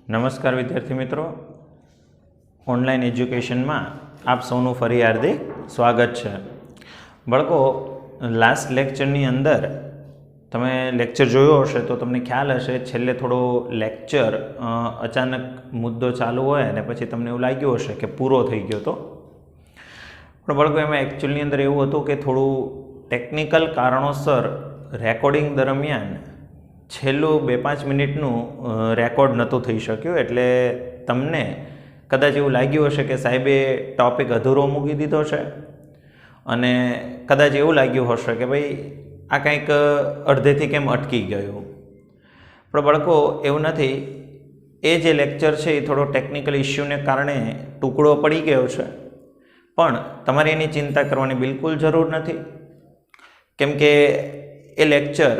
નમસ્કાર વિદ્યાર્થી મિત્રો, ઓનલાઈન એજ્યુકેશનમાં આપ સૌનું ફરી હાર્દિક સ્વાગત છે. બાળકો, લાસ્ટ લેક્ચરની અંદર તમે લેક્ચર જોયો હશે તો તમને ખ્યાલ હશે છેલ્લે થોડો લેક્ચર અચાનક મુદ્દો ચાલુ હોય અને પછી તમને એવું લાગ્યું હશે કે પૂરો થઈ ગયો હતો. પણ બાળકો, એમાં એકચ્યુઅલની અંદર એવું હતું કે થોડું ટેકનિકલ કારણોસર રેકોર્ડિંગ દરમિયાન છેલ્લું 2-5 મિનિટનું રેકોર્ડ નહોતું થઈ શક્યું. એટલે તમને કદાચ એવું લાગ્યું હશે કે સાહેબે ટૉપિક અધૂરો મૂકી દીધો છે અને કદાચ એવું લાગ્યું હશે કે ભાઈ આ કંઈક અડધેથી કેમ અટકી ગયું. પણ બાળકો, એવું નથી. એ જે લેક્ચર છે એ થોડો ટેકનિકલ ઇસ્યુને કારણે ટુકડો પડી ગયો છે, પણ તમારે એની ચિંતા કરવાની બિલકુલ જરૂર નથી. કેમ કે એ લેક્ચર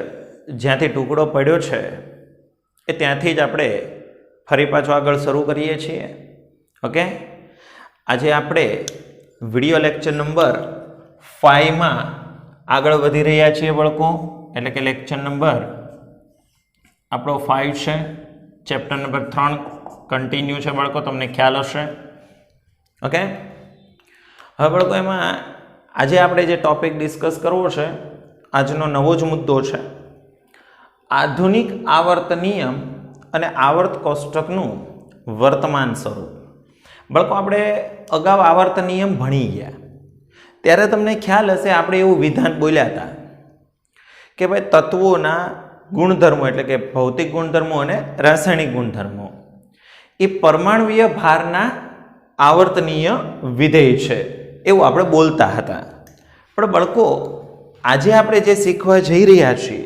જ્યાંથી ટુકડો પડ્યો છે એ ત્યાંથી જ આપણે ફરી પાછો આગળ શરૂ કરીએ છીએ. ઓકે, આજે આપણે વિડીયો લેક્ચર નંબર 5માં આગળ વધી રહ્યા છીએ બાળકો. એટલે કે લેક્ચર નંબર આપણો 5 છે. ચેપ્ટર નંબર 3 કન્ટિન્યુ છે બાળકો, તમને ખ્યાલ હશે. ઓકે, હવે બાળકો, એમાં આજે આપણે જે ટોપિક ડિસ્કસ કરવો છે, આજનો નવો જ મુદ્દો છે આધુનિક આવર્ત નિયમ અને આવર્ત કોષ્ટકનું વર્તમાન સ્વરૂપ. બાળકો, આપણે અગાઉ આવર્ત નિયમ ભણી ગયા ત્યારે તમને ખ્યાલ હશે આપણે એવું વિધાન બોલ્યા હતા કે ભાઈ તત્વોના ગુણધર્મો એટલે કે ભૌતિક ગુણધર્મો અને રાસાયણિક ગુણધર્મો એ પરમાણુય ભારના આવર્તનીય વિધેય છે એવું આપણે બોલતા હતા. પણ બાળકો, આજે આપણે જે શીખવા જઈ રહ્યા છીએ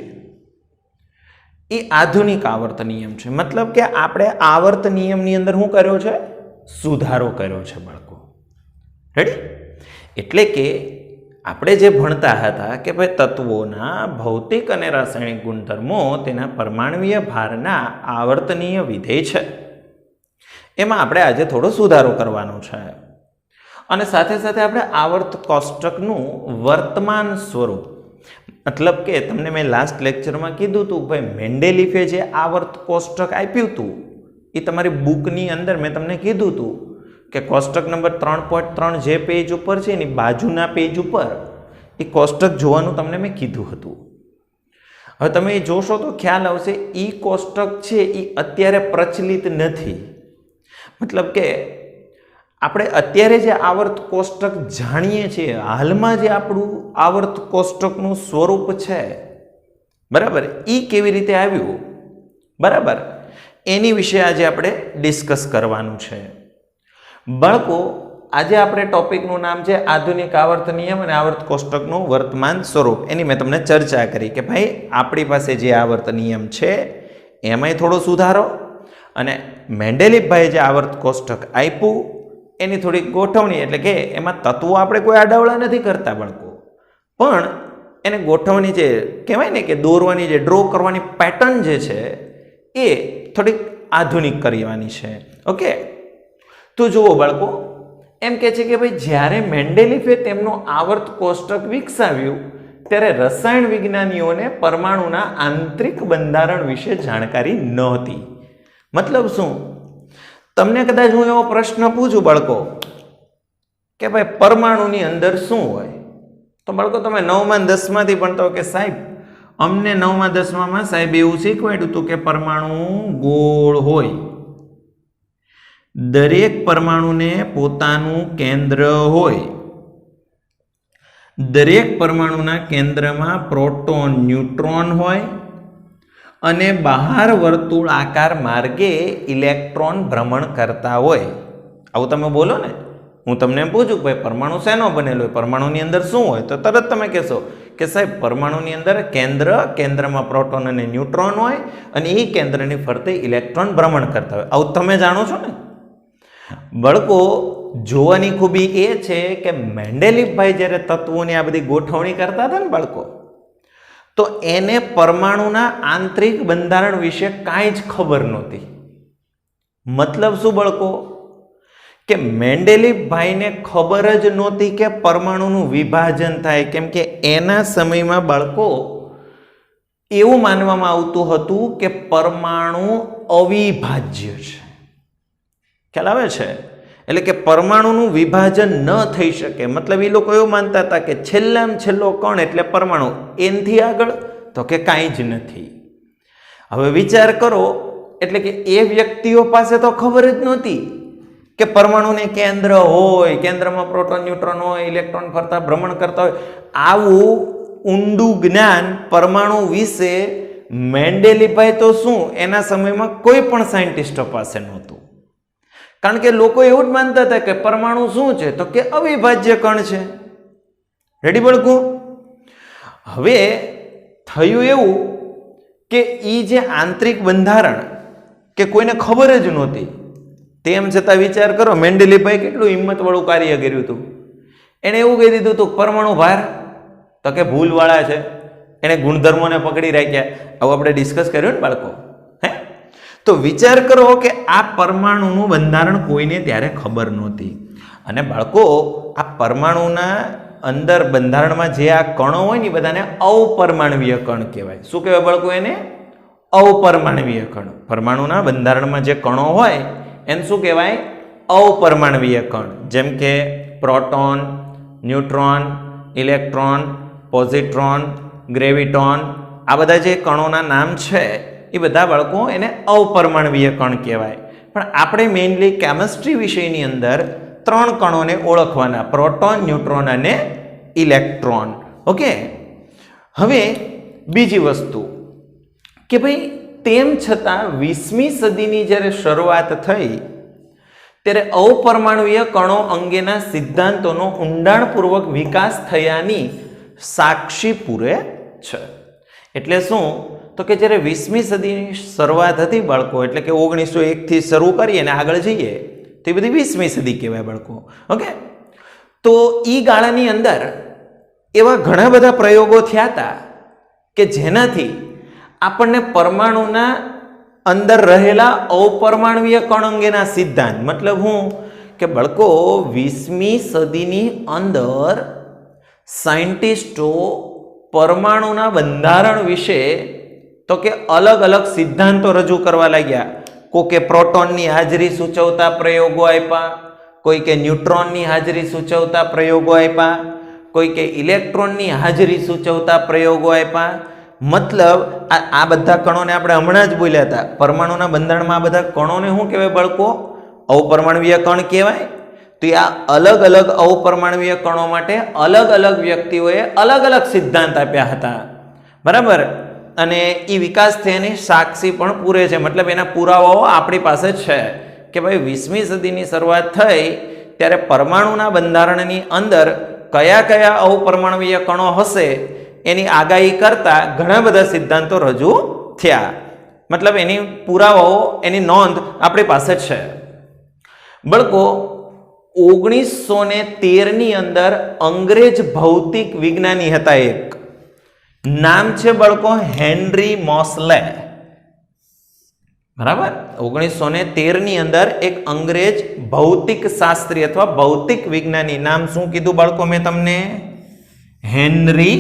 એ આધુનિક આવર્ત નિયમ છે. મતલબ કે આપણે આવર્ત નિયમની અંદર શું કર્યો છે? સુધારો કર્યો છે બાળકો. રેડી? એટલે કે આપણે જે ભણતા હતા કે ભાઈ તત્વોના ભૌતિક અને રાસાયણિક ગુણધર્મો તેના પરમાણુય ભારના આવર્તનીય વિધેય છે, એમાં આપણે આજે થોડો સુધારો કરવાનો છે. અને સાથે સાથે આપણે આવર્ત કોષ્ટકનું વર્તમાન સ્વરૂપ, મતલબ કે તમને મેં લાસ્ટ લેક્ચરમાં કીધું હતું ભાઈ મેન્ડેલીફે જે આવર્ત કોષ્ટક આપ્યું હતું એ તમારી બુકની અંદર મેં તમને કીધું હતું કે કોષ્ટક નંબર 3.3 જે પેજ ઉપર છે એની બાજુના પેજ ઉપર એ કોષ્ટક જોવાનું તમને મેં કીધું હતું. હવે તમે એ જોશો તો ખ્યાલ આવશે એ કોષ્ટક છે એ અત્યારે પ્રચલિત નથી. મતલબ કે આપણે અત્યારે જે આવર્ત કોષ્ટક જાણીએ છીએ, હાલમાં જે આપણું આવર્ત કોષ્ટકનું સ્વરૂપ છે, બરાબર, એ કેવી રીતે આવ્યું, બરાબર, એની વિશે આજે આપણે ડિસ્કસ કરવાનું છે. બાળકો, આજે આપણે ટોપિકનું નામ છે આધુનિક આવર્ત નિયમ અને આવર્ત કોષ્ટકનું વર્તમાન સ્વરૂપ. એની મેં તમને ચર્ચા કરી કે ભાઈ આપણી પાસે જે આવર્ત નિયમ છે એમાંય થોડો સુધારો અને મેન્ડેલીફભાઈએ જે આવર્ત કોષ્ટક આપ્યું એની થોડીક ગોઠવણી, એટલે કે એમાં તત્વો આપણે કોઈ આડાવડા નથી કરતા બાળકો, પણ એને ગોઠવણી જે કહેવાય ને કે દોરવાની જે ડ્રો કરવાની પેટર્ન જે છે એ થોડીક આધુનિક કરવાની છે. ઓકે, તો જુઓ બાળકો, એમ કહે છે કે ભાઈ જ્યારે મેન્ડેલીફે તેમનું આવર્ત કોષ્ટક વિકસાવ્યું ત્યારે રસાયણ વિજ્ઞાનીઓને પરમાણુના આંતરિક બંધારણ વિશે જાણકારી નહોતી. મતલબ શું? તમને કદાચ હું એવો પ્રશ્ન પૂછું બાળકો કે ભાઈ પરમાણુની અંદર શું હોય, તો બાળકો તમે 9માં 10માંથી ભણતા હો કે સાહેબ અમને 9માં 10માં સાહેબ એવું શીખવાડ્યું હતું કે પરમાણુ ગોળ હોય, દરેક પરમાણુને પોતાનું કેન્દ્ર હોય, દરેક પરમાણુના કેન્દ્રમાં પ્રોટોન ન્યુટ્રોન હોય અને બહાર વર્તુળ આકાર માર્ગે ઇલેક્ટ્રોન ભ્રમણ કરતા હોય. આવું તમે બોલો ને, હું તમને એમ પૂછું ભાઈ પરમાણુ શેનો બનેલો હોય, પરમાણુની અંદર શું હોય, તો તરત તમે કહેશો કે સાહેબ પરમાણુની અંદર કેન્દ્રમાં પ્રોટોન અને ન્યુટ્રોન હોય અને એ કેન્દ્રની ફરતે ઇલેક્ટ્રોન ભ્રમણ કરતા હોય. આવું તમે જાણો છો ને બાળકો. જોવાની ખૂબી એ છે કે મેન્ડેલીફભાઈ જ્યારે તત્વોની આ બધી ગોઠવણી કરતા હતા ને બાળકો, તો એને પરમાણુના આંતરિક બંધારણ વિશે કાંઈ જ ખબર નહોતી. મતલબ શું બાળકો? કે મેન્ડેલીફભાઈને ખબર જ નહોતી કે પરમાણુનું વિભાજન થાય. કેમ કે એના સમયમાં બાળકો એવું માનવામાં આવતું હતું કે પરમાણુ અવિભાજ્ય છે. ખ્યાલ આવે છે? એટલે કે પરમાણુનું વિભાજન ન થઈ શકે. મતલબ એ લોકો એવું માનતા હતા કે છેલ્લામાં છેલ્લો કણ એટલે પરમાણુ, એનથી આગળ તો કે કાંઈ જ નથી. હવે વિચાર કરો, એટલે કે એ વ્યક્તિઓ પાસે તો ખબર જ નહોતી કે પરમાણુને કેન્દ્ર હોય, કેન્દ્રમાં પ્રોટોન ન્યુટ્રોન હોય, ઇલેક્ટ્રોન ફરતા ભ્રમણ કરતા હોય. આવું ઊંડું જ્ઞાન પરમાણુ વિશે મેન્ડેલીભાઈ તો શું એના સમયમાં કોઈ પણ સાયન્ટિસ્ટો પાસે નહોતું. કારણ કે લોકો એવું જ માનતા હતા કે પરમાણુ શું છે, તો કે અવિભાજ્ય કણ છે. રેડી બળકું? હવે થયું એવું કે એ જે આંતરિક બંધારણ કે કોઈને ખબર જ નહોતી, તેમ છતાં વિચાર કરો મેન્ડેલીભાઈ કેટલું હિંમતવાળું કાર્ય કર્યું હતું. એણે એવું કહી દીધું હતું પરમાણુ ભાર તો કે ભૂલવાળા છે, એણે ગુણધર્મોને પકડી રાખ્યા. આવું આપણે ડિસ્કસ કર્યું ને બાળકો? હે, તો વિચાર કરો કે આ પરમાણુનું બંધારણ કોઈને ત્યારે ખબર નહોતી. અને બાળકો, આ પરમાણુના અંદર બંધારણમાં જે આ કણો હોય ને બધાને અપરમાણવીય કણ કહેવાય. શું કહેવાય બાળકો? એને અપરમાણવીય કણ. પરમાણુના બંધારણમાં જે કણો હોય એને શું કહેવાય? અપરમાણવીય કણ. જેમ કે પ્રોટોન, ન્યુટ્રોન, ઇલેક્ટ્રોન, પોઝિટ્રોન, ગ્રેવિટોન, આ બધા જે કણોના નામ છે એ બધા બાળકો એને અપરમાણવીય કણ કહેવાય. પણ આપણે મેઇનલી કેમિસ્ટ્રી વિષયની અંદર 3 કણોને ઓળખવાના: પ્રોટોન, ન્યુટ્રોન અને ઇલેક્ટ્રોન. ઓકે. હવે બીજી વસ્તુ કે ભાઈ, તેમ છતાં 20મી સદીની જ્યારે શરૂઆત થઈ ત્યારે અપરમાણવીય કણો અંગેના સિદ્ધાંતોનો ઊંડાણપૂર્વક વિકાસ થયાની સાક્ષી પૂરે છે. એટલે શું? તો કે જ્યારે 20મી સદીની શરૂઆત હતી બાળકો, એટલે કે 1901થી શરૂ કરીએ અને આગળ જઈએ તો એ બધી 20મી સદી કહેવાય બાળકો. ઓકે. તો એ ગાળાની અંદર એવા ઘણા બધા પ્રયોગો થયા હતા કે જેનાથી આપણને પરમાણુના અંદર રહેલા અપરમાણવીય કણ અંગેના સિદ્ધાંત, મતલબ હું કે બાળકો 20મી સદીની અંદર સાયન્ટિસ્ટો પરમાણુના બંધારણ વિશે તો કે અલગ અલગ સિદ્ધાંતો રજૂ કરવા લાગ્યા. કોઈકે પ્રોટોનની હાજરી સૂચવતા પ્રયોગો આપ્યા, કોઈકે ન્યુટ્રોનની હાજરી સૂચવતા પ્રયોગો આપ્યા, કોઈકે ઇલેક્ટ્રોનની હાજરી સૂચવતા પ્રયોગો આપ્યા. મતલબ આ બધા કણોને આપણે હમણાં જ બોલ્યા હતા, પરમાણુના બંધારણમાં આ બધા કણોને શું કહેવાય બાળકો? અપરમાણવીય કણ કહેવાય. તો આ અલગ અલગ અપરમાણવીય કણો માટે અલગ અલગ વ્યક્તિઓએ અલગ અલગ સિદ્ધાંત આપ્યા હતા. બરાબર? અને એ વિકાસ થયાની સાક્ષી પણ પૂરે છે. મતલબ એના પુરાવાઓ આપણી પાસે છે કે ભાઈ 20મી સદીની શરૂઆત થઈ ત્યારે પરમાણુના બંધારણની અંદર કયા કયા અપરમાણવીય કણો હશે એની આગાહી કરતા ઘણા બધા સિદ્ધાંતો રજૂ થયા. મતલબ એની પુરાવાઓ, એની નોંધ આપણી પાસે છે. બાળકો, 1913ની અંદર અંગ્રેજ ભૌતિક વિજ્ઞાની હતા, એક નામ છે બાળકો હેનરી મોસ્લે. બરાબર? 1913ની અંદર એક અંગ્રેજ ભૌતિક શાસ્ત્રી અથવા ભૌતિક વિજ્ઞાની, નામ શું કીધું બાળકો મેં તમને? હેનરી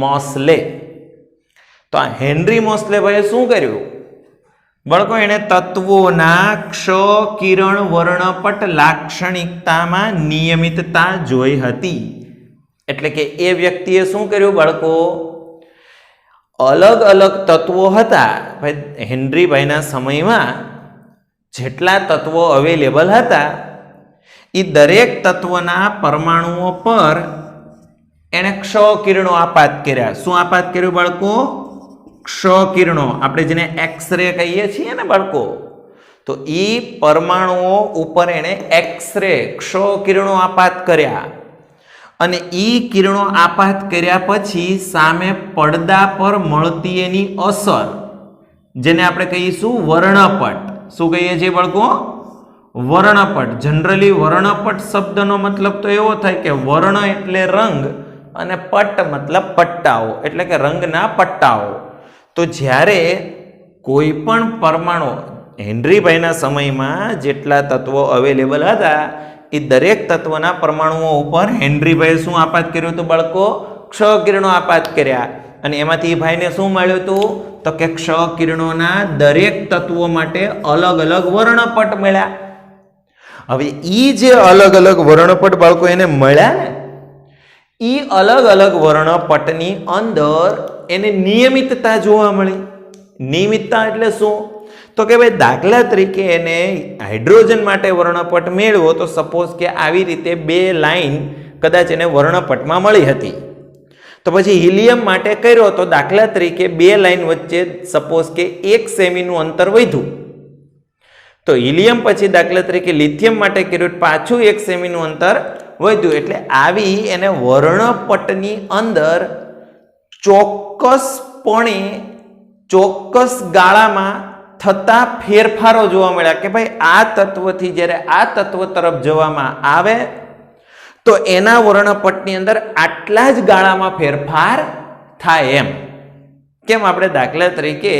મોસ્લે. તો આ હેનરી મોસ્લે ભાઈએ શું કર્યું બાળકો? એણે તત્વોના ક્ષ કિરણ વર્ણપટ લાક્ષણિકતામાં નિયમિતતા જોઈ હતી. એટલે કે એ વ્યક્તિએ શું કર્યું બાળકો? અલગ અલગ તત્વો હતા ભાઈ, હેનરીભાઈના સમયમાં જેટલા તત્વો અવેલેબલ હતા એ દરેક તત્વના પરમાણુઓ પર એણે ક્ષ કિરણો આપાત કર્યા. શું આપાત કર્યું બાળકો? ક્ષ કિરણો. આપણે જેને એક્સરે કહીએ છીએ ને બાળકો, તો એ પરમાણુઓ ઉપર એણે એક્સરે ક્ષ કિરણો આપાત કર્યા. અને એ કિરણો આપાત કર્યા પછી સામે પડદા પર મળતી એની અસર, જેને આપણે કહીશું વર્ણપટ. શું કહીએ છીએ બાળકો? વર્ણપટ. જનરલી વર્ણપટ શબ્દનો મતલબ તો એવો થાય કે વર્ણ એટલે રંગ અને પટ મતલબ પટ્ટાઓ, એટલે કે રંગના પટ્ટાઓ. તો જ્યારે કોઈ પણ પરમાણુ, હેનરીભાઈના સમયમાં જેટલા તત્વો અવેલેબલ હતા એ દરેક તત્વના પરમાણુઓ ઉપર હેનરીભાઈએ શું આપાત કર્યું હતું બાળકો? ક્ષ કિરણો આપાત કર્યા. અને એમાંથી ભાઈને શું મળ્યું હતું? તો કે ક્ષ કિરણોના દરેક તત્વો માટે અલગ અલગ વર્ણપટ મળ્યા. હવે ઈ જે અલગ અલગ વર્ણપટ બાળકો એને મળ્યા ને, ઈ અલગ અલગ વર્ણપટની અંદર એને નિયમિતતા જોવા મળી. નિયમિતતા એટલે શું? તો કે ભાઈ દાખલા તરીકે એને હાઇડ્રોજન માટે વર્ણપટ મેળવો તો સપોઝ કે આવી રીતે 2 લાઈન કદાચ એને વર્ણપટમાં મળી હતી. તો પછી હિલિયમ માટે કર્યો તો દાખલા તરીકે 2 લાઈન વચ્ચે સપોઝ કે 1 સેમીનું અંતર વધ્યું. તો હિલિયમ પછી દાખલા તરીકે લિથિયમ માટે કર્યું પાછું 1 સેમીનું અંતર વધ્યું. એટલે આવી એને વર્ણપટની અંદર ચોક્કસપણે ચોક્કસ ગાળામાં થતા ફેરફારો જોવા મળ્યા કે ભાઈ આ તત્વથી જ્યારે આ તત્વ તરફ જવામાં આવે તો એના વર્ણપટની અંદર આટલા જ ગાળામાં ફેરફાર થાય. એમ કેમ? આપણે દાખલા તરીકે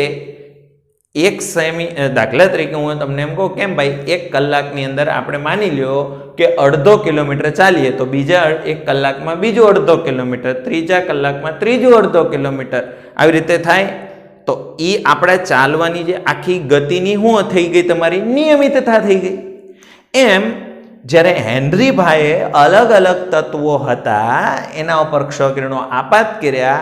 1 સેમી દાખલા તરીકે હું તમને એમ કહું કેમ ભાઈ 1 કલાકની અંદર આપણે માની લ્યો કે 1/2 કિલોમીટર ચાલીએ તો બીજા 1 કલાકમાં બીજું 1/2 કિલોમીટર, ત્રીજા કલાકમાં ત્રીજું 1/2 કિલોમીટર, આવી રીતે થાય. તો એ આપણા ચાલવાની જે આખી ગતિની શું થઈ ગઈ? તમારી નિયમિતતા થઈ ગઈ. એમ જ્યારે હેનરીભાઈએ અલગ અલગ તત્વો હતા એના ઉપર ક્ષકિરણો આપાત કર્યા,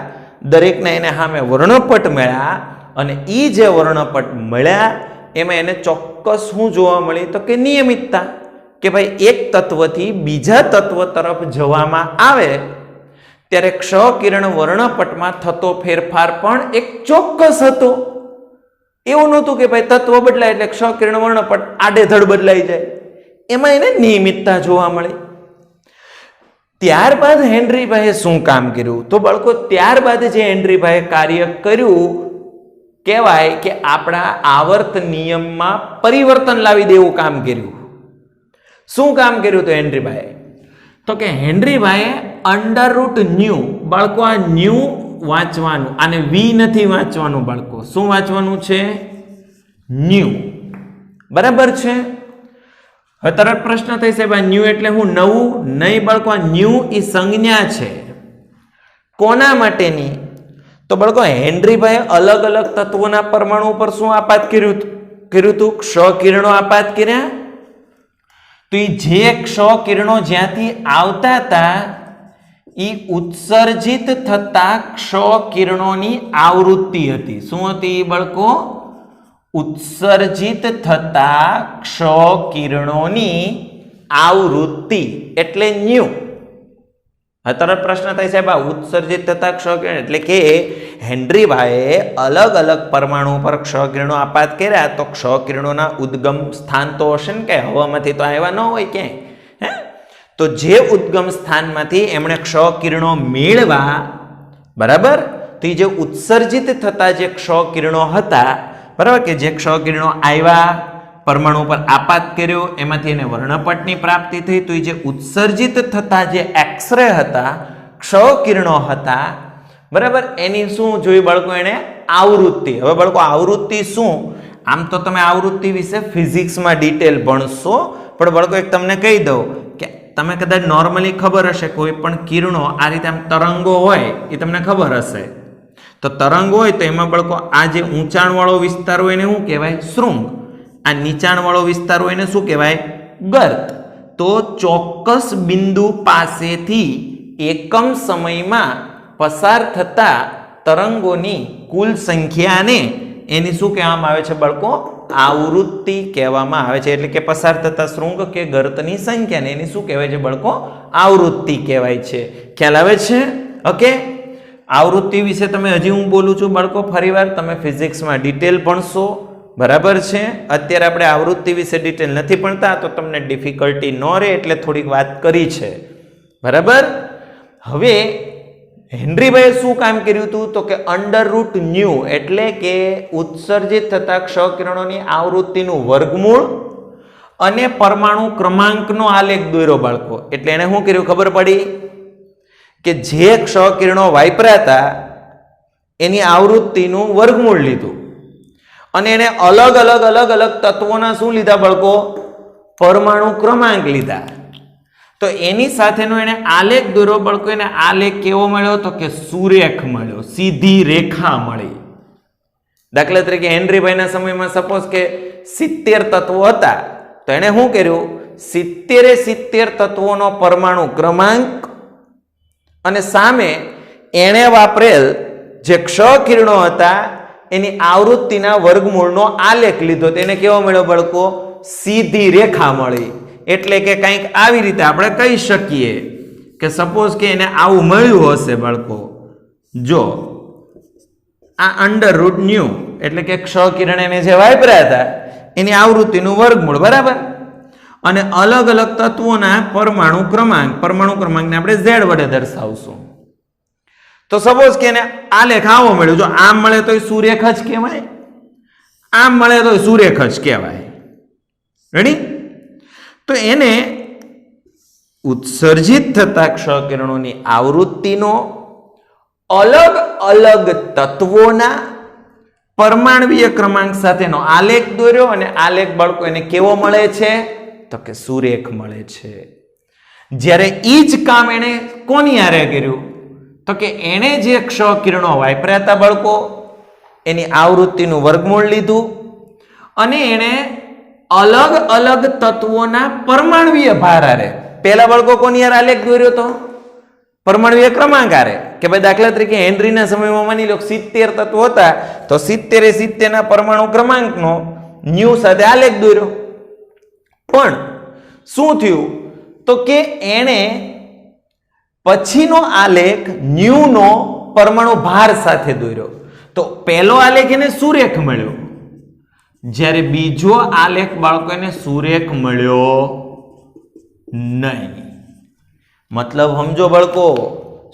દરેકને એને સામે વર્ણપટ મળ્યા અને એ જે વર્ણપટ મળ્યા એમાં એને ચોક્કસ શું જોવા મળી? તો કે નિયમિતતા. કે ભાઈ એક તત્વથી બીજા તત્વ તરફ જવામાં આવે ત્યારે ક્ષકિરણ વર્ણપટમાં થતો ફેરફાર પણ એક ચોક્કસ હતો. એવું નહોતું કે ભાઈ તત્વ બદલાય એટલે ક્ષકિરણ વર્ણપટ આડેધડ બદલાઈ જાય. એમાં એને નિયમિતતા જોવા મળી. ત્યારબાદ હેનરીભાઈએ શું કામ કર્યું? તો બાળકો ત્યારબાદ જે હેનરીભાઈએ કાર્ય કર્યું કહેવાય કે આપણા આવર્ત નિયમમાં પરિવર્તન લાવી દેવું કામ કર્યું. શું કામ કર્યું તો હેનરીભાઈએ? તો કે હેનરીભાઈએ √ν, બાળકો આ ન્યુ વાંચવાનું, આને વી નથી વાંચવાનું બાળકો. શું વાંચવાનું છે? ન્યુ. બરાબર છે? હવે તરત પ્રશ્ન થઈ સાહેબ આ ન્યુ એટલે હું નવું? નહીં બાળકો, આ ન્યુ એ સંજ્ઞા છે. કોના માટેની? તો બાળકો હેનરીભાઈએ અલગ અલગ તત્વોના પરમાણુ પર શું આપાત કર્યું હતું? ક્ષકિરણો આપાત કર્યા. તો એ જે ક્ષકિરણો જ્યાંથી આવતા હતા એ ઉત્સર્જિત થતા ક્ષકિરણોની આવૃત્તિ હતી. શું હતી બાળકો? ઉત્સર્જિત થતા ક્ષકિરણોની આવૃત્તિ એટલે ન્યુ. તરત પ્રશ્ન થાય સાહેબ આ ઉત્સર્જિત થતા ક્ષકિરણ એટલે કે હેનરીભાઈએ અલગ અલગ પરમાણુ પર ક્ષકિરણો આપાત કર્યા તો ક્ષકિરણોના ઉદ્ગમ સ્થાન તો હશે ને, કે હવામાંથી તો આવ્યા ન હોય ક્યાંય. હે, તો જે ઉદ્ગમ સ્થાનમાંથી એમણે ક્ષકિરણો મેળવા, બરાબર, તો એ જે ઉત્સર્જિત થતા જે ક્ષકિરણો હતા, બરાબર, કે જે ક્ષકિરણો આવ્યા પરમાણુ પર આપાત કર્યો એમાંથી એને વર્ણપટની પ્રાપ્તિ થઈ. તો એ જે ઉત્સર્જિત થતા જે એક્સરે હતા, ક્ષકિરણો હતા, બરાબર, એની શું જોઈ બાળકો? એને આવૃત્તિ. હવે બાળકો આવૃત્તિ શું? આમ તો તમે આવૃત્તિ વિશે ફિઝિક્સમાં ડિટેલ ભણશો, પણ બાળકો એક તમને કહી દઉં કે તમે કદાચ નોર્મલી ખબર હશે કોઈ પણ કિરણો આ રીતે આમ તરંગો હોય એ તમને ખબર હશે. તો તરંગ હોય તો એમાં બાળકો આ જે ઊંચાણવાળો વિસ્તાર હોય એને શું કહેવાય? શૃંગ. આ નીચાણવાળો વિસ્તાર હોય એને શું કહેવાય? ગર્ત. તો ચોક્કસ બિંદુ પાસેથી એકમ સમયમાં પસાર થતા તરંગોની કુલ સંખ્યાને એની શું કહેવામાં આવે છે બાળકો? આવૃત્તિ કહેવામાં આવે છે. એટલે કે પસાર થતા શૃંગ કે ગર્તની સંખ્યાને એની શું કહેવાય છે બાળકો? આવૃત્તિ કહેવાય છે. ખ્યાલ આવે છે? ઓકે, આવૃત્તિ વિશે તમે હજી હું બોલું છું બાળકો ફરીવાર, તમે ફિઝિક્સમાં ડિટેલ ભણશો, બરાબર છે. અત્યારે આપણે આવૃત્તિ વિશે ડિટેલ નથી ભણતા તો તમને ડિફિકલ્ટી ન રહે એટલે થોડીક વાત કરી છે, બરાબર. હવે હેનરીભાઈએ શું કામ કર્યું હતું? તો કે √ν એટલે કે ઉત્સર્જિત થતા ક્ષકિરણોની આવૃત્તિનું વર્ગમૂળ અને પરમાણુ ક્રમાંકનો આલેખ દોર્યો બાળકો. એટલે એને શું કર્યું ખબર પડી? કે જે ક્ષકિરણો વાપરાતા એની આવૃત્તિનું વર્ગમૂળ લીધું અને એને અલગ અલગ અલગ અલગ તત્વોના શું લીધા બાળકો? પરમાણુ ક્રમાંક લીધા. તો એની સાથેનો એને આલેખ દોર્યો બાળકો. એને આલેખ કેવો મળ્યો? તો કે સુરેખ મળ્યો, સીધી રેખા મળી. દાખલા તરીકે હેનરીભાઈના સમયમાં સપોઝ કે 70 તત્વો હતા તો એને શું કર્યું? 70 તત્વોનો પરમાણુ ક્રમાંક અને સામે એણે વાપરેલ જે ક્ષ કિરણો હતા એની આવૃત્તિના વર્ગમૂળનો આલેખ લીધો. તેને કેવો મળ્યો બાળકો? સીધી રેખા મળી. એટલે કે કંઈક આવી રીતે આપણે કહી શકીએ કે સપોઝ કે એને આવું મળ્યું હશે બાળકો. જો આ √ν એટલે કે ક્ષ કિરણ એને જે વાપર્યા હતા એની આવૃત્તિનું વર્ગમૂળ, બરાબર. અને અલગ અલગ તત્વોના પરમાણુ ક્રમાંકને આપણે z વડે દર્શાવશું. તો સપોઝ કે એને આલેખ આવો મળ્યો. જો આમ મળે તો સુરેખ જ કહેવાય, આમ મળે તો સુરેખ જ કહેવાય. રેડી? તો એને ઉત્સર્જિત થતા ક્ષ કિરણોની આવૃત્તિનો અલગ અલગ તત્વોના પરમાણ્વીય ક્રમાંક સાથેનો આલેખ દોર્યો અને આલેખ બાળકો એને કેવો મળે છે? તો કે સુરેખ મળે છે. જ્યારે ઈ જ કામ એને કોની હારે કર્યું? તો કે એને જે ક્ષ કિરણો વાપર્યા હતા બાળકો એની આવૃત્તિનું વર્ગમૂળ લીધું અને એને અલગ અલગ તત્વોના પરમાણ્વીય ભાર હારે, પહેલા બાળકો કોની હારે આલેખ દોર્યો તો? પરમાણ્વીય ક્રમાંક હારે. કે ભાઈ દાખલા તરીકે હેનરીના સમયમાં માની લો 70 તત્વો હતા તો 70 ના પરમાણુ ક્રમાંકનો ન્યુ સાથે આલેખ દોર્યો. પણ શું થયું? તો કે એને પછીનો આલેખ ન્યુ નો પરમાણુ ભાર સાથે દોર્યો. તો પહેલો આલેખ એને સુરેખ મળ્યો, જ્યારે બીજો આલેખ બાળકો એને સુરેખ મળ્યો નહીં. મતલબ સમજો બાળકો,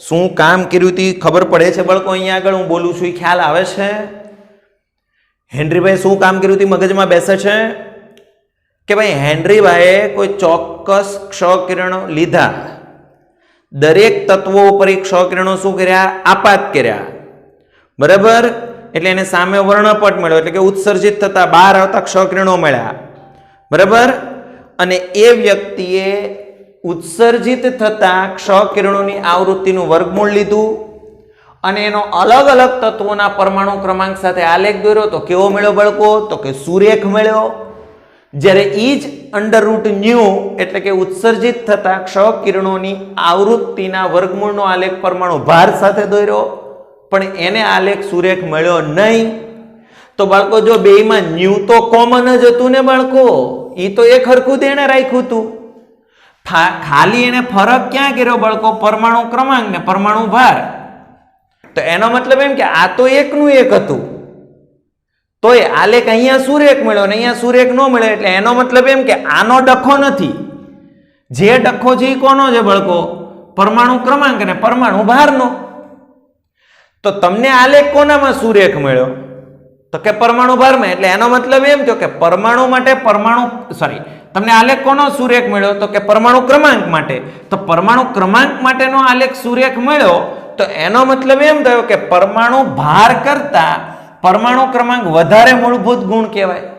શું કામ કર્યું તે ખબર પડે છે બાળકો? અહીંયા આગળ હું બોલું છું એ ખ્યાલ આવે છે? હેનરીભાઈ શું કામ કર્યું તે મગજમાં બેસે છે? કે ભાઈ હેનરીભાઈએ કોઈ ચોક્કસ ક્ષ કિરણો લીધા, દરેક તત્વો ઉપર ક્ષ કિરણો શું કર્યા? આપાત કર્યા, બરાબર. એટલે એને સામે વર્ણપટ મળ્યો, એટલે કે ઉત્સર્જિત થતા બહાર આવતા ક્ષ કિરણો મળ્યા, બરાબર. અને એ વ્યક્તિએ ઉત્સર્જિત થતા ક્ષ કિરણોની આવૃત્તિનું વર્ગમૂળ લીધું અને એનો અલગ અલગ તત્વોના પરમાણુ ક્રમાંક સાથે આલેખ દોર્યો. તો કેવો મળ્યો બાળકો? તો કે સુરેખ મળ્યો. જ્યારે ઈ જ √ν એટલે કે ઉત્સર્જિત થતા ક્ષ કિરણોની આવૃત્તિના વર્ગમૂળનો આલેખ પરમાણુ ભાર સાથે દોર્યો, પણ એને આલેખ સુરેખ મળ્યો નહીં. તો બાળકો જો બેયમાં ન્યુ તો કોમન જ હતું ને બાળકો, ઈ તો એક હરખું તેને રાખ્યું હતું. ખાલી એને ફરક ક્યાં કર્યો બાળકો? પરમાણુ ક્રમાંક ને પરમાણુ ભાર. તો એનો મતલબ એમ કે આ તો એકનું એક હતું, તોય આલેખ અહીંયા સુરેખ મળ્યો ને અહીંયા સુરેખ ન મળ્યો. એટલે એનો મતલબ એમ કે આનો ડખો નથી. જે ડખો છે એ કોનો છે બાળકો? પરમાણુ ક્રમાંક અને પરમાણુ ભારનો. તો તમને આલેખ કોનામાં સુરેખ મળ્યો? તો કે પરમાણુ ભારમાં. એટલે એનો મતલબ એમ થયો કે પરમાણુ માટે તમને આલેખ કોનો સુરેખ મળ્યો? તો કે પરમાણુ ક્રમાંક માટે. તો પરમાણુ ક્રમાંક માટેનો આલેખ સુરેખ મળ્યો, તો એનો મતલબ એમ થયો કે પરમાણુ ભાર કરતા પરમાણુ ક્રમાંક વધારે મૂળભૂત ગુણ કહેવાય.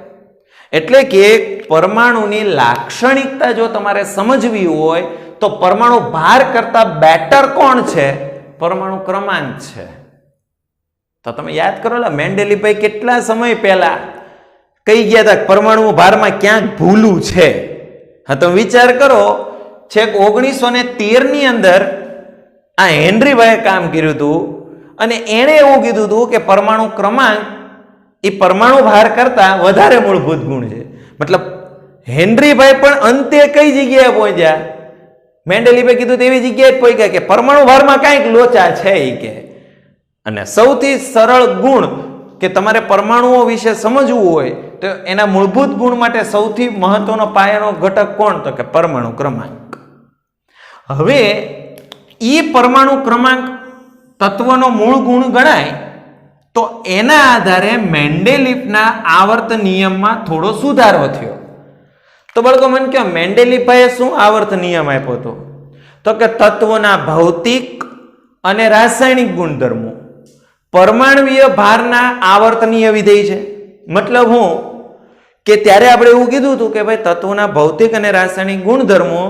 એટલે કે પરમાણુની લાક્ષણિકતા જો તમારે સમજવી હોય તો પરમાણુ ભાર કરતા બેટર કોણ છે? પરમાણુ ક્રમાંક છે. તો તમે યાદ કરો, મેન્ડેલીભાઈ કેટલા સમય પહેલા કહી ગયા હતા પરમાણુ ભારમાં ક્યાંક ભૂલું છે. હા, તો વિચાર કરો, છેક 1913 ની અંદર આ હેનરીભાઈએ કામ કર્યું હતું અને એણે એવું કીધું હતું કે પરમાણુ ક્રમાંક એ પરમાણુ ભાર કરતા વધારે મૂળભૂત ગુણ છે. મતલબ હેનરીભાઈ પણ અંતે કઈ જગ્યાએ પહોંચ્યા? મેન્ડેલીભાઈ કીધું તેવી જગ્યાએ જ પહોંચ્યા કે પરમાણુ ભારમાં કાંઈક લોચા છે એ કે. અને સૌથી સરળ ગુણ કે તમારે પરમાણુઓ વિશે સમજવું હોય તો એના મૂળભૂત ગુણ માટે સૌથી મહત્વનો પાયાનો ઘટક કોણ? તો કે પરમાણુ ક્રમાંક. હવે એ પરમાણુ ક્રમાંક તત્વનો મૂળ ગુણ ગણાય તો એના આધારે મેન્ડેલીફના આવર્ત નિયમમાં થોડો સુધારો થયો. તો બાળકો મને કહો, મેન્ડેલીફે શું આવર્ત નિયમ આપ્યો હતો? તો કે તત્વના ભૌતિક અને રાસાયણિક ગુણધર્મો પરમાણ્વીય ભારના આવર્તનીય વિધેય છે. મતલબ હું કે ત્યારે આપણે એવું કીધું હતું કે ભાઈ તત્વના ભૌતિક અને રાસાયણિક ગુણધર્મો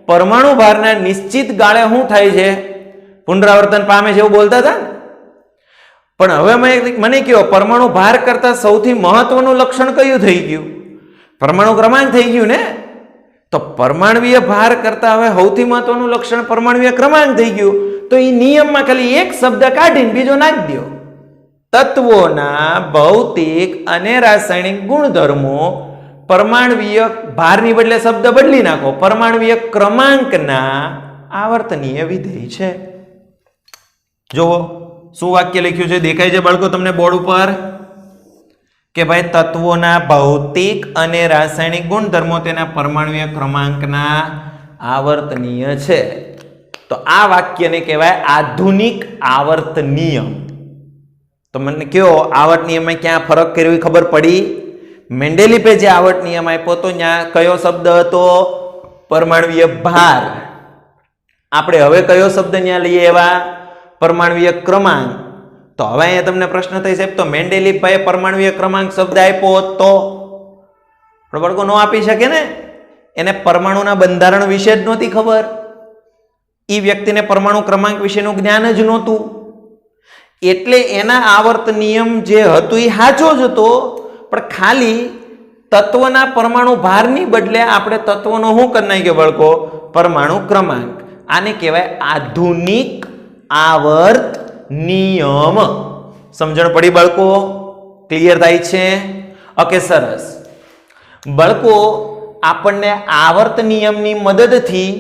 પરમાણુ ભારના નિશ્ચિત ગાળે શું થાય છે? પુનરાવર્તન પામે છે, એવું બોલતા હતા. પણ હવે મને કહો, પરમાણુ ભાર કરતા સૌથી મહત્વનું લક્ષણ કયું થઈ ગયું? પરમાણુ ક્રમાંક થઈ ગયું ને. તો પરમાણુય ભાર કરતા હવે સૌથી મહત્વનું લક્ષણ પરમાણુય ક્રમાંક થઈ ગયું. તો એ નિયમમાં ખાલી એક શબ્દ કાઢીને બીજો નાખી દો. તત્વોના ભૌતિક અને રાસાયણિક ગુણધર્મો પરમાણુય ભારની બદલે શબ્દ બદલી નાખો. પરમાણુય ક્રમાંકના આવર્તનીય વિધેય છે. જુઓ શું વાક્ય લખ્યું છે, દેખાય છે બાળકો તમને બોર્ડ ઉપર કે ભાઈ તત્વોના ભૌતિક અને રાસાયણિક ગુણધર્મો તેના પરમાણુય ક્રમાંકના આવર્તનીય છે. તો આ વાક્યને કહેવાય આધુનિક આવર્ત નિયમ. તો મને કયો આવર્ત નિયમમાં ક્યાં ફરક કર્યો ખબર પડી? મેન્ડેલીફે જે આવર્ત નિયમ આપ્યો તો ત્યાં કયો શબ્દ હતો? પરમાણુય ભાર. આપણે હવે કયો શબ્દ ત્યાં લઈએ એવા? પરમાણુય ક્રમાંક. તો હવે અહીંયા તમને પ્રશ્ન થઈ સાહેબ, તો મેન્ડેલીફે પરમાણુય ક્રમાંક શબ્દ આપ્યો તો બાળકો નો આપી શકે ને? એને પરમાણુના બંધારણ વિશે જ નહોતી ખબર. એ વ્યક્તિને પરમાણુ ક્રમાંક વિશેનું જ્ઞાન જ નહોતું. એટલે એના આવર્ત નિયમ જે હતું એ સાચો જ હતો, પણ ખાલી તત્વના પરમાણુ ભારની બદલે આપણે તત્વનો શું કરી નાખ્યો બાળકો? પરમાણુ ક્રમાંક. આને કહેવાય આધુનિક આવર્ત નિયમ. સમજણ પડી બાળકો? ક્લિયર થાય છે? ઓકે, સરસ. બાળકો આપણને આવર્ત નિયમની મદદથી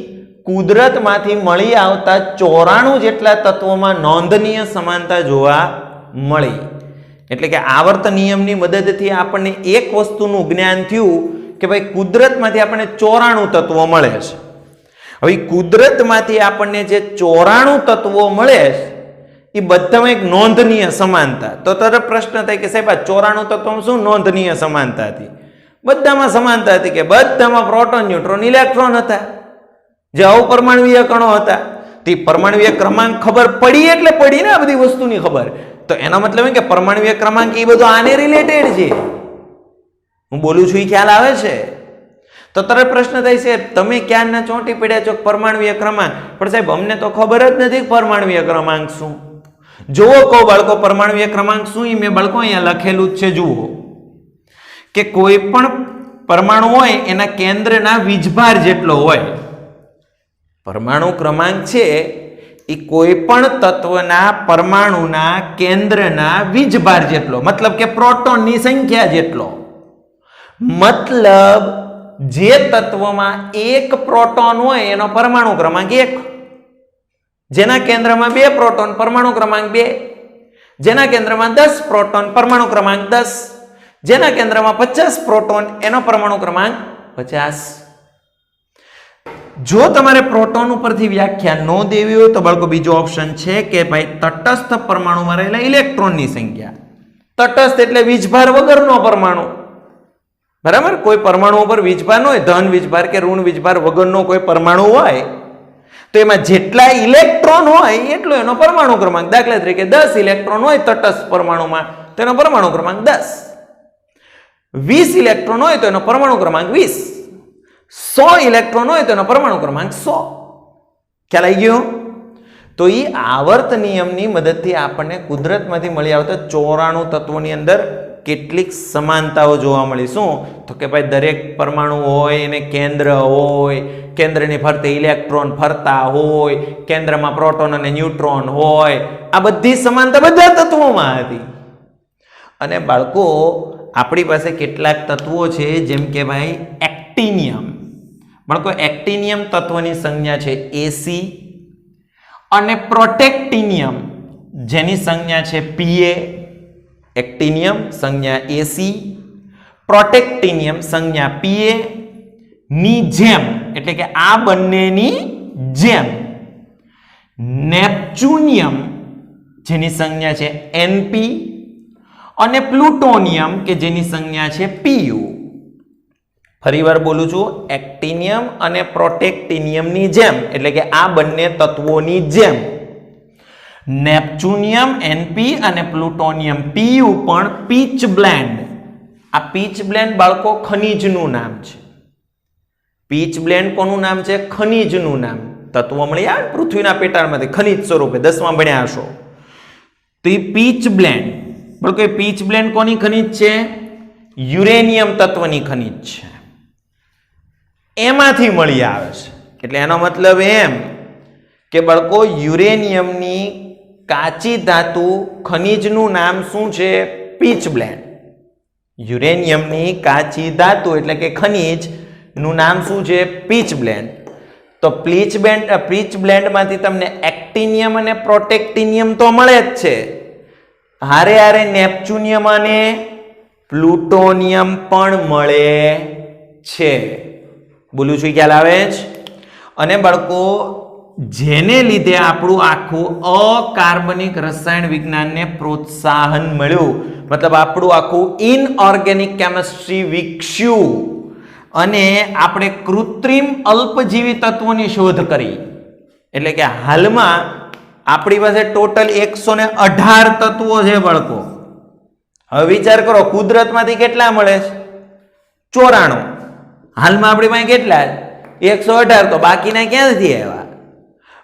કુદરતમાંથી મળી આવતા 94 જેટલા તત્વોમાં નોંધનીય સમાનતા જોવા મળી. એટલે કે આવર્ત નિયમની મદદથી આપણને એક વસ્તુનું જ્ઞાન થયું કે ભાઈ કુદરતમાંથી આપણને 94 તત્વો મળે છે. હવે કુદરતમાંથી આપણને જે 94 તત્વો મળે છે એ બધામાં એક નોંધનીય સમાનતા. તો તરત પ્રશ્ન થાય કે સાહેબ આ 94 તત્વોમાં શું નોંધનીય સમાનતા હતી? બધામાં સમાનતા હતી કે બધામાં પ્રોટોન, ન્યુટ્રોન, ઇલેક્ટ્રોન હતા, જે અપરમાણુય કણો હતા. તે પરમાણુય ક્રમાંક ખબર પડી એટલે પડી ને આ બધી વસ્તુની ખબર. તો એનો મતલબ કે પરમાણુય ક્રમાંક એ બધું આને રિલેટેડ છે. હું બોલું છું એ ખ્યાલ આવે છે? તો તરત પ્રશ્ન થાય છે તમે ક્યારના ચોંટી પડ્યા છો પરમાણુય ક્રમાંક, પણ સાહેબ અમને તો ખબર જ નથી પરમાણુય ક્રમાંક શું. જુઓ કહો બાળકો પરમાણુય ક્રમાંક શું, એ મેં બાળકો અહીંયા લખેલું જ છે. જુઓ કે કોઈ પણ પરમાણુ હોય એના કેન્દ્રના વીજભાર જેટલો હોય. પરમાણુ ક્રમાંક છે એ કોઈ પણ તત્વના પરમાણુના કેન્દ્રના વીજભાર જેટલો, મતલબ કે પ્રોટોનની સંખ્યા જેટલો. મતલબ જે તત્વમાં એક પ્રોટોન હોય એનો પરમાણુ ક્રમાંક 1, જેના કેન્દ્રમાં 2 પ્રોટોન પરમાણુ ક્રમાંક 2, જેના કેન્દ્રમાં 10 પ્રોટોન પરમાણુ ક્રમાંક 10, જેના કેન્દ્રમાં 50 પ્રોટોન એનો પરમાણુ ક્રમાંક 50. જો તમારે પ્રોટોન ઉપરથી વ્યાખ્યા ન દેવી હોય તો બાળકો બીજો ઓપ્શન છે કે ભાઈ તટસ્થ પરમાણુમાં રહેલા ઇલેક્ટ્રોનની સંખ્યા. તટસ્થ એટલે વીજભાર વગરનો પરમાણુ. બરાબર? કોઈ પરમાણુ ઉપર વીજભાર ન હોય, ધન વીજભાર કે ઋણ વીજભાર વગરનો કોઈ પરમાણુ હોય તો એમાં જેટલા ઇલેક્ટ્રોન હોય એટલો એનો પરમાણુ ક્રમાંક. દાખલા તરીકે 10 ઇલેક્ટ્રોન હોય તટસ્થ પરમાણુમાં તો એનો પરમાણુ ક્રમાંક 10. 20 ઇલેક્ટ્રોન હોય તો એનો પરમાણુ ક્રમાંક 20. 100 ઇલેક્ટ્રોન હોય તો એનો પરમાણુ ક્રમાંક 100. ખ્યાલ આવી ગયો? તો એ આવર્ત નિયમની મદદથી આપણને કુદરતમાંથી મળી આવતા 94 તત્વોની અંદર કેટલીક સમાનતાઓ જોવા મળી. શું? તો કે ભાઈ દરેક પરમાણુ હોય એને કેન્દ્ર હોય, કેન્દ્રની ફરતે ઇલેક્ટ્રોન ફરતા હોય, કેન્દ્રમાં પ્રોટોન અને ન્યુટ્રોન હોય. આ બધી સમાનતા બધા તત્વોમાં હતી. અને બાળકો આપણી પાસે કેટલાક તત્વો છે જેમ કે ભાઈ એક્ટિનિયમ. બાળકો એક્ટિનિયમ તત્વની સંજ્ઞા છે Ac અને પ્રોટેક્ટિનિયમ જેની સંજ્ઞા છે Pa. એક્ટિનિયમ સંજ્ઞા Ac, પ્રોટેક્ટિનિયમ સંજ્ઞા Pa ની જેમ, એટલે કે આ બંનેની જેમ. નેપ્ચ્યુનિયમ જેની સંજ્ઞા છે Np અને પ્લુટોનિયમ કે જેની સંજ્ઞા છે Pu. ફરીવાર બોલું છું, એક્ટિનિયમ અને પ્રોટેક્ટિનિયમની જેમ, એટલે કે આ બંને તત્વોની જેમ નેપ્ચ્યુનિયમ Np અને પ્લુટોનિયમ Pu પણ પીચ બ્લેન્ડ. આ પીચ બ્લેન્ડ બાળકો ખનિજનું નામ છે. પીચ બ્લેન્ડ કોનું નામ છે? ખનિજનું નામ. તત્વો મળી આવે પૃથ્વીના પેટાળમાંથી ખનિજ સ્વરૂપે 10માં ભણ્યા હશો. તો એ પીચ બ્લેન્ડ બાળકો, એ પીચ બ્લેન્ડ કોની ખનિજ છે? યુરેનિયમ તત્વની ખનિજ છે. એમાંથી મળી આવે છે. એટલે એનો મતલબ એમ કે બાળકો યુરેનિયમની કાચી ધાતુ ખનિજનું નામ શું છે? Pitch blend. યુરેનિયમની કાચી ધાતુ એટલે કે ખનિજનું નામ શું છે? Pitchblende. તો પીચ બ્લેન્ડમાંથી તમને એક્ટિનિયમ અને પ્રોટેક્ટિનિયમ તો મળે જ છે, હારે હારે નેપ્ચ્યુનિયમ અને પ્લુટોનિયમ પણ મળે છે. બોલું છું, ખ્યાલ આવે છે? અને બાળકો જેને લીધે આપણું આખું અકાર્બનિક રસાયણ વિજ્ઞાનને પ્રોત્સાહન મળ્યું, મતલબ આપણું આખું ઇનઓર્ગેનિક કેમિસ્ટ્રી વિકસ્યું અને આપણે કૃત્રિમ અલ્પજીવી તત્વોની શોધ કરી. એટલે કે હાલમાં આપણી પાસે ટોટલ 118 તત્વો છે બાળકો. હવે વિચાર કરો, કુદરતમાંથી કેટલા મળે છે? 94. હાલમાં આપણી પાસે કેટલા? 118. તો બાકીના ક્યાંથી આવ્યા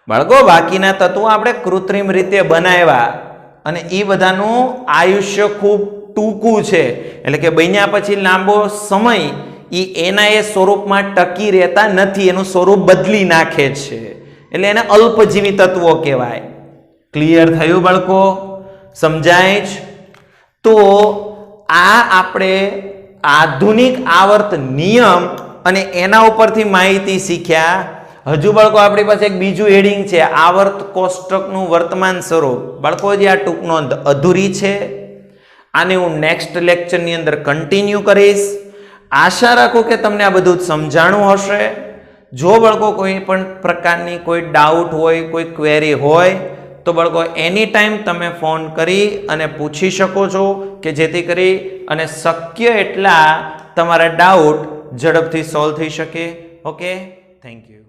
બાળકો? બાકીના તત્વો આપણે કૃત્રિમ રીતે બનાવ્યા અને એ બધાનું આયુષ્ય ખૂબ ટૂંકું છે. એટલે કે બન્યા પછી લાંબો સમય એના એ સ્વરૂપમાં ટકી રહેતા નથી, એનું સ્વરૂપ બદલી નાખે છે. એટલે એને અલ્પજીવી તત્વો કહેવાય. ક્લિયર થયું બાળકો? સમજાય જ? તો આ આપણે આધુનિક આવર્ત નિયમ અને એના ઉપરથી માહિતી શીખ્યા. હજુ બાળકો આપણી પાસે એક બીજું હેડિંગ છે, આવર્ત કોષ્ટકનું વર્તમાન સ્વરૂપ. બાળકો હજી આ ટૂંક નોંધ અધૂરી છે, આને હું નેક્સ્ટ લેક્ચરની અંદર કન્ટિન્યુ કરીશ. આશા રાખું કે તમને આ બધું સમજાણું હશે. જો બાળકો કોઈ પણ પ્રકારની કોઈ ડાઉટ હોય, કોઈ ક્વેરી હોય તો બાળકો એની ટાઈમ તમે ફોન કરી અને પૂછી શકો છો, કે જેથી કરી અને શક્ય એટલા તમારા ડાઉટ ઝડપથી સોલ્વ થઈ શકે. Okay, thank you.